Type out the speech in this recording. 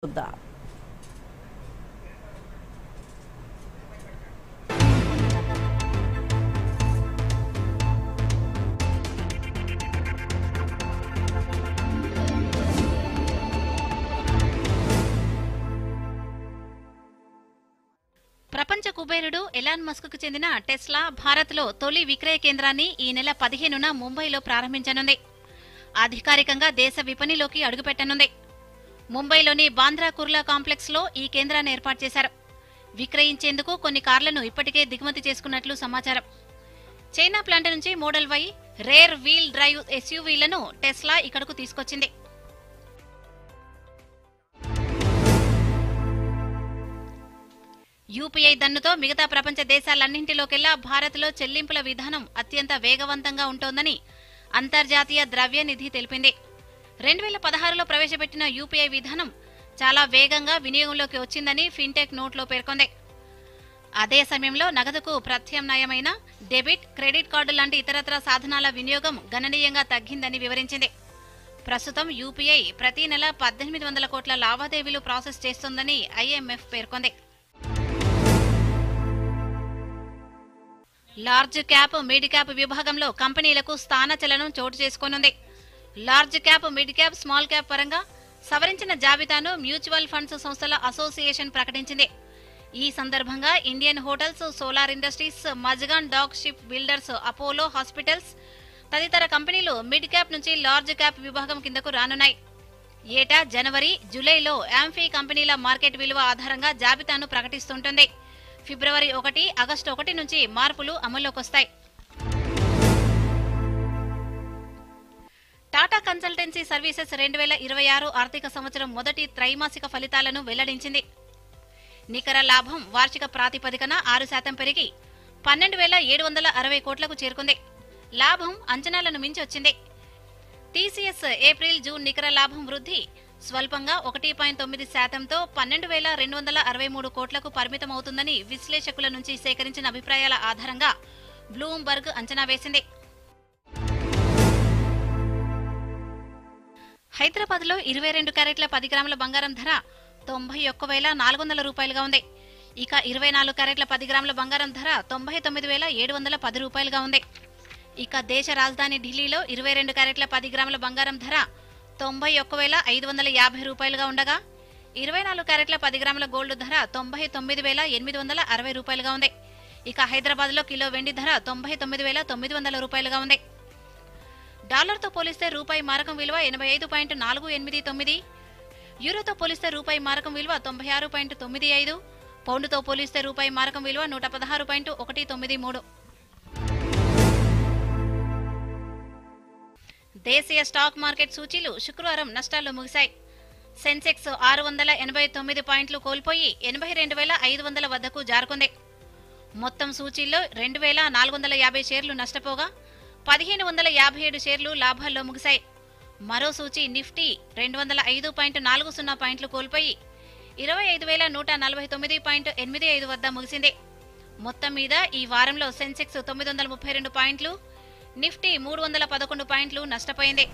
చూద్దాం. ప్రపంచ కుబేరుడు ఎలాన్ మస్క్ కు చెందిన టెస్లా భారత్లో తొలి విక్రయ కేంద్రాన్ని ఈ నెల 15న ముంబైలో ప్రారంభించనుంది. అధికారికంగా దేశ విపణిలోకి అడుగుపెట్టనుంది. ముంబైలోని బాంద్రా కుర్లా కాంప్లెక్స్ లో ఈ కేంద్రాన్ని ఏర్పాటు చేశారు. విక్రయించేందుకు కొన్ని కార్లను ఇప్పటికే దిగుమతి చేసుకున్నట్లు సమాచారం. చైనా ప్లాంట్ నుంచి model Y rear wheel drive ఎస్యూవీలను టెస్లా ఇక్కడకు తీసుకొచ్చింది. యూపీఐ దన్నుతో మిగతా ప్రపంచ దేశాలన్నింటిలోకెల్లా భారత్లో చెల్లింపుల విధానం అత్యంత వేగవంతంగా ఉంటోందని అంతర్జాతీయ ద్రవ్య నిధి తెలిపింది. 2016లో ప్రవేశపెట్టిన యూపీఐ విధానం చాలా వేగంగా వినియోగంలోకి వచ్చిందని ఫిన్టెక్ నోట్లో పేర్కొంది. అదే సమయంలో నగదుకు ప్రత్యామ్నాయమైన డెబిట్, క్రెడిట్ కార్డు లాంటి ఇతరత్ర సాధనాల వినియోగం గణనీయంగా తగ్గిందని వివరించింది. ప్రస్తుతం యూపీఐ ప్రతి నెల 1800 కోట్ల లావాదేవీలు ప్రాసెస్ చేస్తోందని ఐఎంఎఫ్ పేర్కొంది. లార్జ్ క్యాప్, మిడ్ క్యాప్ విభాగంలో కంపెనీలకు స్థానచలనం చోటు చేసుకోనుంది. Large cap, mid cap, small cap పరంగా సవరించిన జాబితాను మ్యూచువల్ ఫండ్స్ సంస్థల అసోసియేషన్ ప్రకటించింది. ఈ సందర్భంగా Indian hotels, solar industries, Mazagon dock shipbuilders, Apollo hospitals తదితర కంపెనీలు మిడ్ క్యాప్ నుంచి లార్జ్ క్యాప్ విభాగం కిందకు రానున్నాయి. ఏటా జనవరి, జూలైలో యాంఫీ కంపెనీల మార్కెట్ విలువ ఆధారంగా జాబితాను ప్రకటిస్తుంటుంది. ఫిబ్రవరి 1, ఆగస్టు 1 నుంచి మార్పులు అమల్లోకొస్తాయి. టాటా కన్సల్టెన్సీ సర్వీసెస్ 2026 ఆర్థిక సంవత్సరం మొదటి త్రైమాసిక ఫలితాలను వెల్లడించింది. నికర లాభం వార్షిక ప్రాతిపదికన 6% పెరిగి 12,760 కోట్లకు చేరుకుంది. లాభం అంచనాలను మించి వచ్చింది. టీసీఎస్ ఏప్రిల్, జూన్ నికర లాభం వృద్ధి స్వల్పంగా 1.9%తో 12,263 కోట్లకు పరిమితమవుతుందని విశ్లేషకుల నుంచి సేకరించిన అభిప్రాయాల ఆధారంగా బ్లూంబర్గ్ అంచనా వేసింది. హైదరాబాద్లో 22 క్యారెట్ల 10 గ్రాముల బంగారం ధర 91,400 రూపాయలుగా ఉంది. ఇక 24 క్యారెట్ల 10 గ్రాముల బంగారం ధర 99,710 రూపాయలుగా ఉంది. ఇక దేశ రాజధాని ఢిల్లీలో 22 క్యారెట్ల 10 గ్రాముల బంగారం ధర 91,550 రూపాయలుగా ఉండగా 24 క్యారెట్ల 10 గ్రాముల గోల్డ్ ధర 99,860 రూపాయలుగా ఉంది. ఇక హైదరాబాద్లో కిలో వెండి ధర 99,900 రూపాయలుగా ఉంది. డాలర్తో పోలిస్తే రూపాయి మారకం విలువ 85.489, యూరోతో పోలిస్తే రూపాయి మారకం విలువ 96.95, పౌండ్తో పోలిస్తే రూపాయి మారకం విలువ 116.193. దేశీయ స్టాక్ మార్కెట్ సూచీలు శుక్రవారం నష్టాల్లో ముగిశాయి. సెన్సెక్స్ 689 పాయింట్లు కోల్పోయి 82,500 వద్దకు జారుకుంది. మొత్తం సూచీల్లో 2,450 షేర్లు నష్టపోగా 1,557 షేర్లు లాభాల్లో ముగిశాయి. మరో సూచీ నిఫ్టీ 205.40 పాయింట్లు కోల్పోయి 25,149.85 వద్ద ముగిసింది. మొత్తం మీద ఈ వారంలో సెన్సెక్స్ 932 పాయింట్లు, నిఫ్టీ 311 పాయింట్లు నష్టపోయింది.